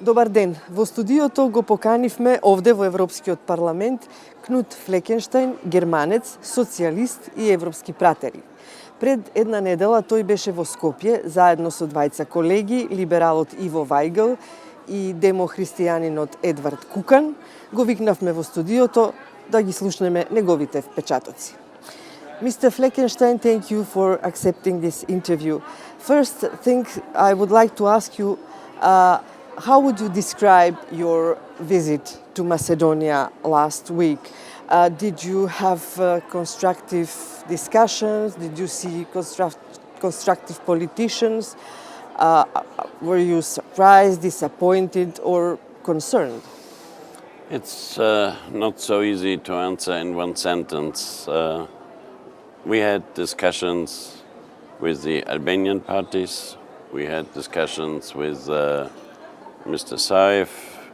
Добар ден! Во студиото го поканивме овде во Европскиот парламент Кнут Флекенштајн, германец, социјалист и европски пратери. Пред една недела тој беше во Скопје заедно со двајца колеги, либералот Иво Вајгл и демохристијанинот Едвард Кукан. Го викнавме во студиото да ги слушнеме неговите впечатоци. Mr. Fleckenstein, thank you for accepting this interview. First thing I would like to ask you, how would you describe your visit to Macedonia last week? Did you have constructive discussions? Did you see constructive politicians? Were you surprised, disappointed, or concerned? It's not so easy to answer in one sentence. We had discussions with the Albanian parties, we had discussions with Mr. Saif,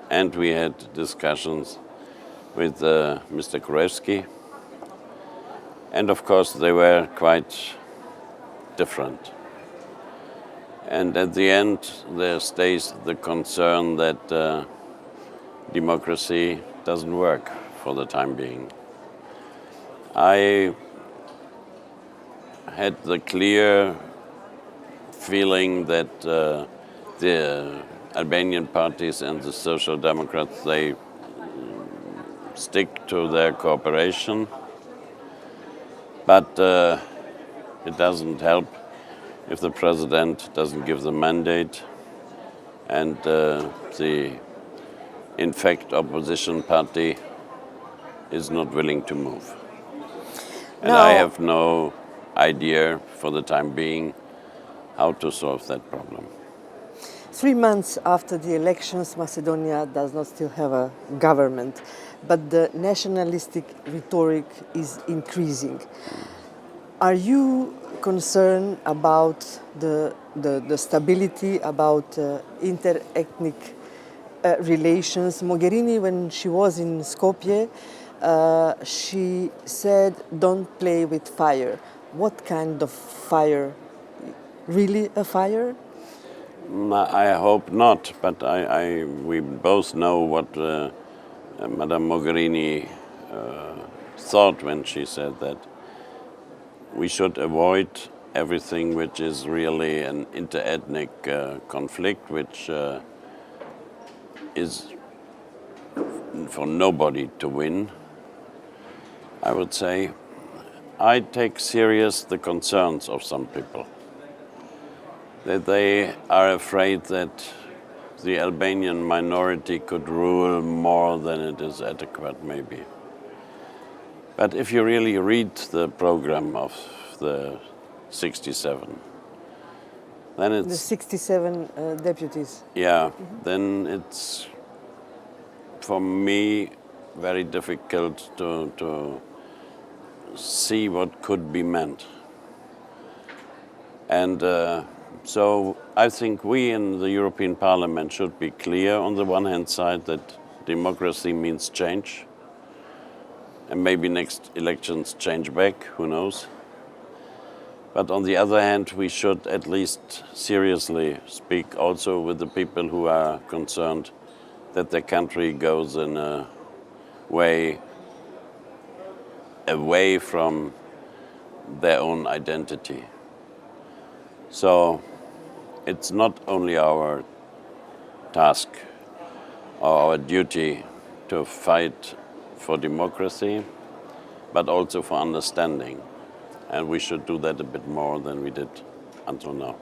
and we had discussions with Mr. Gruevski. And of course they were quite different. And at the end there stays the concern that democracy doesn't work for the time being. I had the clear feeling that the Albanian parties and the Social Democrats, they stick to their cooperation, but it doesn't help if the president doesn't give the mandate and the in fact opposition party is not willing to move. And I have no idea for the time being how to solve that problem. 3 months after the elections, Macedonia does not still have a government, but the nationalistic rhetoric is increasing. Are you concerned about the stability, about inter-ethnic relations? Mogherini, when she was in Skopje, she said, "Don't play with fire." What kind of fire? Really a fire? I hope not, but we both know what Madame Mogherini thought when she said that. We should avoid everything which is really an inter-ethnic conflict, which is for nobody to win, I would say. I take serious the concerns of some people, that they are afraid that the Albanian minority could rule more than it is adequate, maybe. But if you really read the program of the 67, then it's... The 67 deputies. Yeah, then it's, for me, very difficult to see what could be meant. And so I think we in the European Parliament should be clear on the one hand side that democracy means change, and maybe next elections change back, who knows. But on the other hand, we should at least seriously speak also with the people who are concerned that the country goes in a way away from their own identity. So it's not only our task or our duty to fight for democracy, but also for understanding. And we should do that a bit more than we did until now.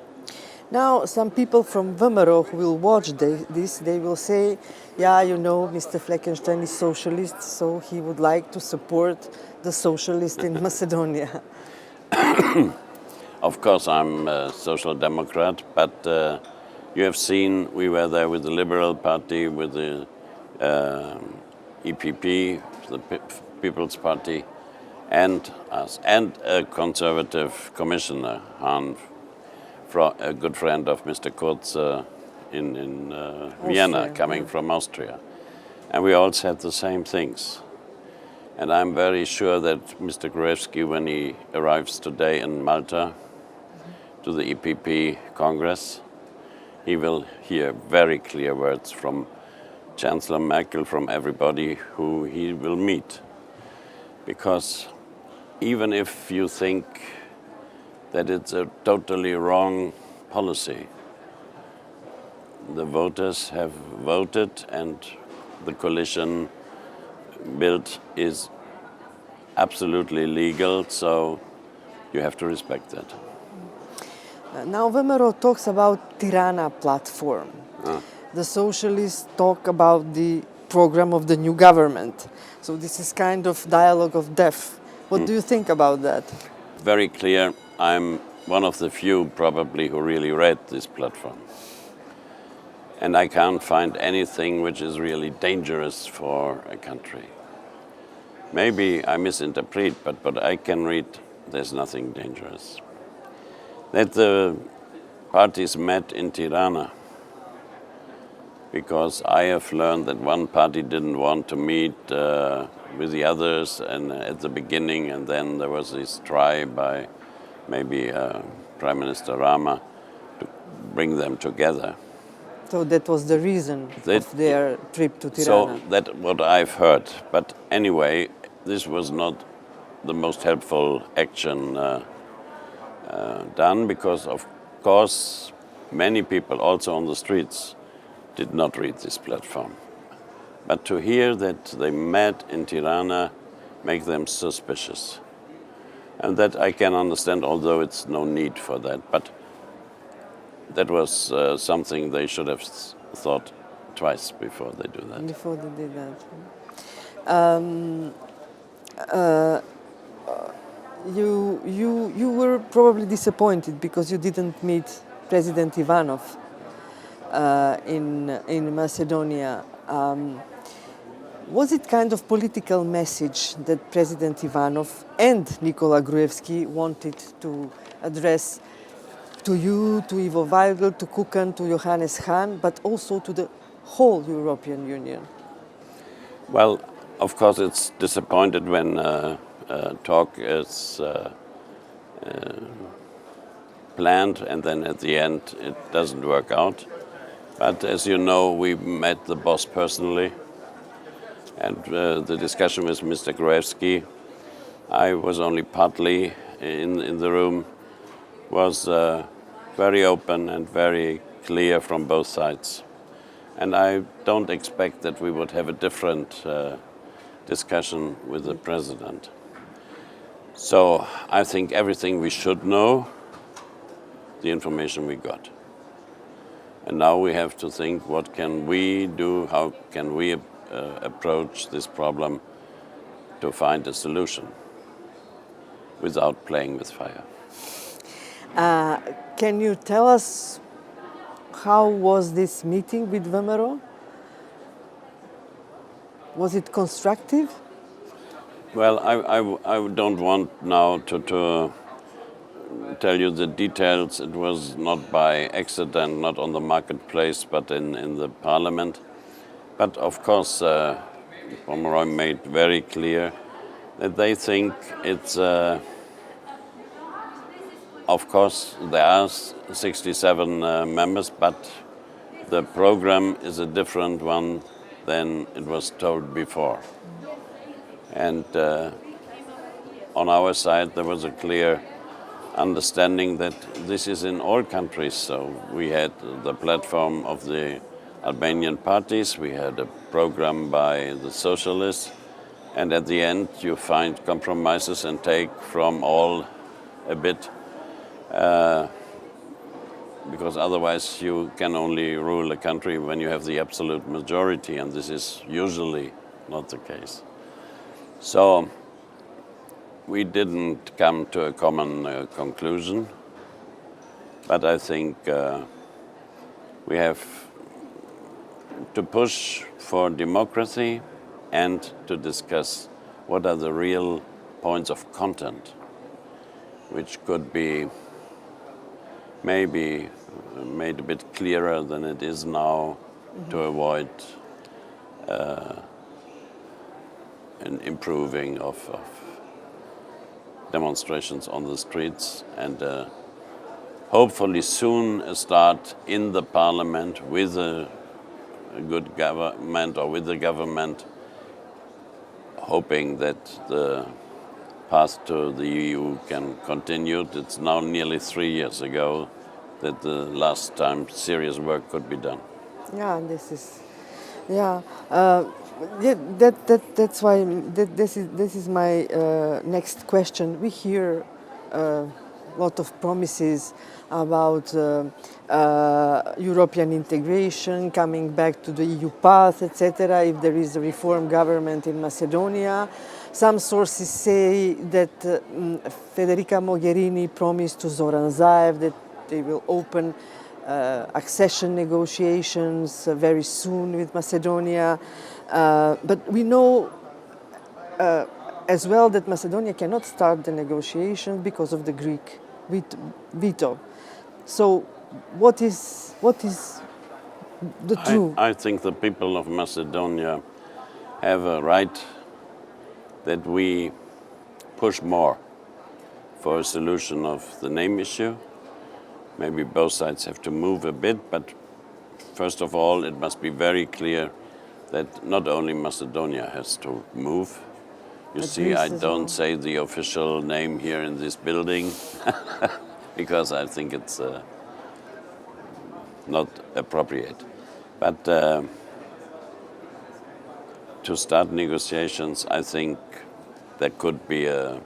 Now, some people from VMRO who will watch this, they will say, yeah, you know, Mr. Fleckenstein is socialist, so he would like to support the socialists in Macedonia. Of course, I'm a social democrat, but you have seen we were there with the Liberal Party, with the EPP, the People's Party, and us, and a conservative commissioner, Han, a good friend of Mr. Kurz in Vienna, coming from Austria. And we all said the same things. And I'm very sure that Mr. Gruevski, when he arrives today in Malta to the EPP Congress, he will hear very clear words from Chancellor Merkel, from everybody who he will meet. Because even if you think that it's a totally wrong policy, the voters have voted and the coalition built is absolutely legal, so you have to respect that. Now VMRO talks about Tirana platform. The socialists talk about the program of the new government. So this is kind of dialogue of death. What do you think about that? Very clear, I'm one of the few probably who really read this platform. And I can't find anything which is really dangerous for a country. Maybe I misinterpret, but what I can read, there's nothing dangerous. That the parties met in Tirana, because I have learned that one party didn't want to meet with the others and at the beginning, and then there was this try by maybe Prime Minister Rama to bring them together. So that was the reason of their trip to Tirana. So that's what I've heard. But anyway, this was not the most helpful action done, because of course many people also on the streets did not read this platform. But to hear that they met in Tirana make them suspicious. And that I can understand, although it's no need for that. But that was something they should have thought twice before they do that. Before they did that. You were probably disappointed because you didn't meet President Ivanov in Macedonia. Was it kind of political message that President Ivanov and Nikola Gruevski wanted to address to you, to Ivo Weigl, to Kukan, to Johannes Hahn, but also to the whole European Union? Well, of course it's disappointed when talk is planned and then at the end it doesn't work out. But as you know, we met the boss personally, and the discussion with Mr. Gruevski, I was only partly in the room, was very open and very clear from both sides. And I don't expect that we would have a different discussion with the president. So I think everything we should know, the information we got. And now we have to think, what can we do, how can we approach this problem to find a solution without playing with fire. Can you tell us how was this meeting with VMRO? Was it constructive? Well, I don't want now to tell you the details. It was not by accident, not on the marketplace, but in the parliament. But of course, VMRO made very clear that they think it's, of course, there are 67 members, but the program is a different one than it was told before. And on our side, there was a clear understanding that this is in all countries. So we had the platform of the Albanian parties, we had a program by the socialists, and at the end you find compromises and take from all a bit, because otherwise you can only rule a country when you have the absolute majority, and this is usually not the case. So we didn't come to a common conclusion, but I think we have to push for democracy and to discuss what are the real points of content, which could be maybe made a bit clearer than it is now, to avoid an improving of demonstrations on the streets and hopefully soon a start in the parliament with a good government or with the government, hoping that the path to the EU can continue. It's now nearly 3 years ago that the last time serious work could be done. Yeah, this is, yeah, that's why this is my next question. We hear a lot of promises about European integration, coming back to the EU path, etc. If there is a reform government in Macedonia, some sources say that Federica Mogherini promised to Zoran Zaev that they will open accession negotiations very soon with Macedonia. But we know as well that Macedonia cannot start the negotiations because of the Greek veto. So what is the truth? I think the people of Macedonia have a right that we push more for a solution of the name issue. Maybe both sides have to move a bit, but first of all, it must be very clear that not only Macedonia has to move. You see, I don't say the official name here in this building because I think it's not appropriate. But to start negotiations, I think there could be a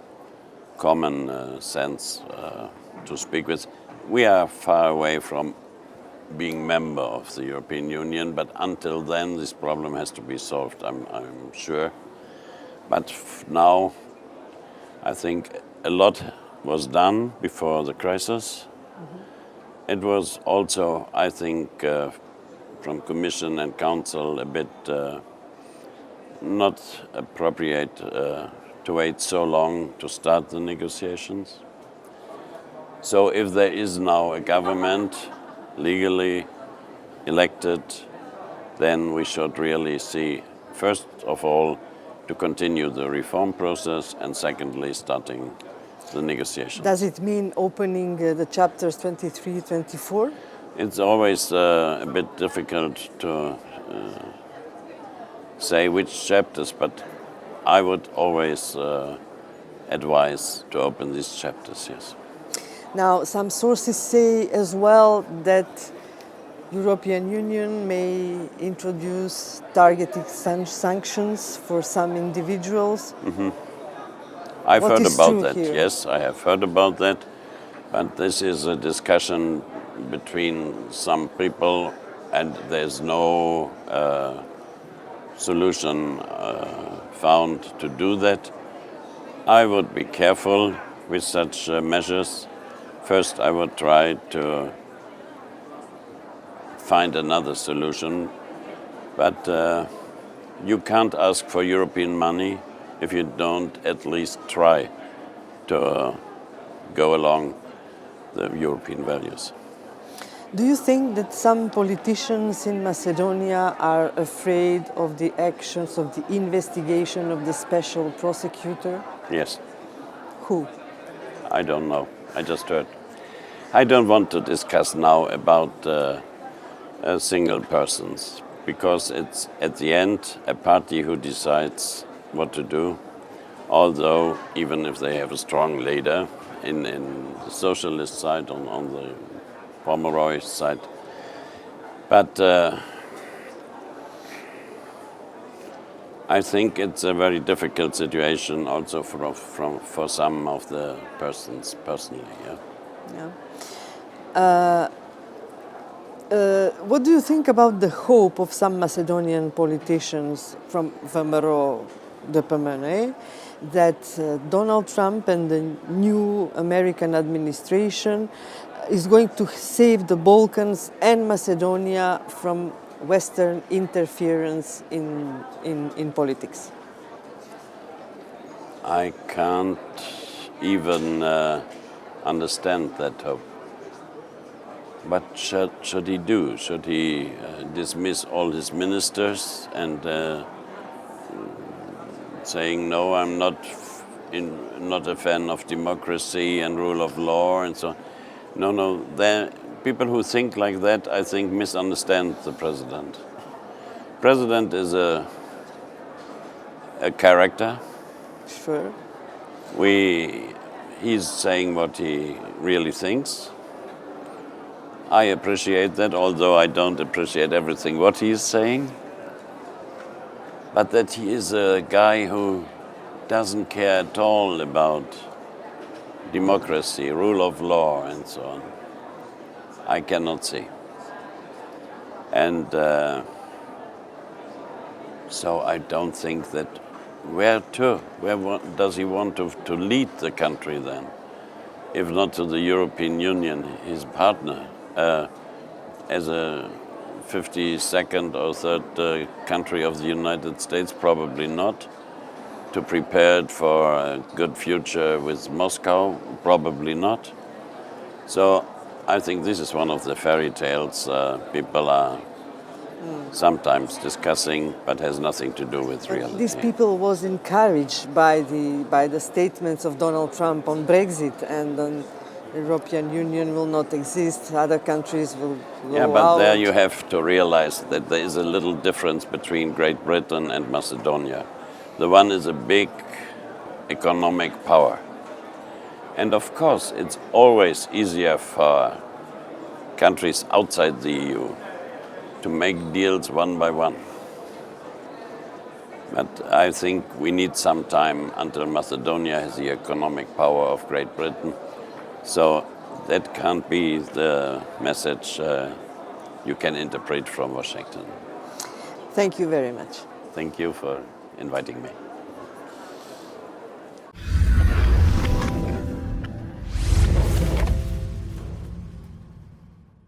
common sense to speak with. We are far away from being member of the European Union, but until then this problem has to be solved, I'm sure. But now I think a lot was done before the crisis. Mm-hmm. It was also, I think, from Commission and Council a bit not appropriate to wait so long to start the negotiations. So if there is now a government legally elected, then we should really see, first of all, to continue the reform process, and secondly, starting the negotiations. Does it mean opening the chapters 23, 24? It's always a bit difficult to say which chapters, but I would always advise to open these chapters, yes. Now, some sources say as well that European Union may introduce targeted sanctions for some individuals. Mm-hmm. I've heard about that, here? Yes, I have heard about that. But this is a discussion between some people, and there's no solution found to do that. I would be careful with such measures. First, I would try to find another solution, but you can't ask for European money if you don't at least try to go along the European values. Do you think that some politicians in Macedonia are afraid of the actions of the investigation of the special prosecutor? Yes. Who? I don't know. I just heard. I don't want to discuss now about single persons, because it's at the end a party who decides what to do, although even if they have a strong leader in the socialist side, on the Pomeroy side. But I think it's a very difficult situation also for some of the persons personally. Yeah. What do you think about the hope of some Macedonian politicians from НоваТВ that Donald Trump and the new American administration is going to save the Balkans and Macedonia from Western interference in politics? I can't even understand that hope. What should he do? Should he dismiss all his ministers and saying, no, I'm not a fan of democracy and rule of law and so on? No. People who think like that, I think, misunderstand the president. President is a character. Sure. He's saying what he really thinks. I appreciate that, although I don't appreciate everything what he is saying. But that he is a guy who doesn't care at all about democracy, rule of law, and so on, I cannot see. And so I don't think that where does he want to lead the country then? If not to the European Union, his partner, as a 52nd or 3rd country of the United States, probably not. To prepare it for a good future with Moscow, probably not. So I think this is one of the fairy tales people are sometimes discussing, but has nothing to do with reality. These people was encouraged by the statements of Donald Trump on Brexit and on European Union will not exist, other countries will go Yeah, but out. there you have to realize that there is a little difference between Great Britain and Macedonia. The one is a big economic power. And of course, it's always easier for countries outside the EU to make deals one by one. But I think we need some time until Macedonia has the economic power of Great Britain. So that can't be the message you can interpret from Washington. Thank you very much. Thank you for inviting me.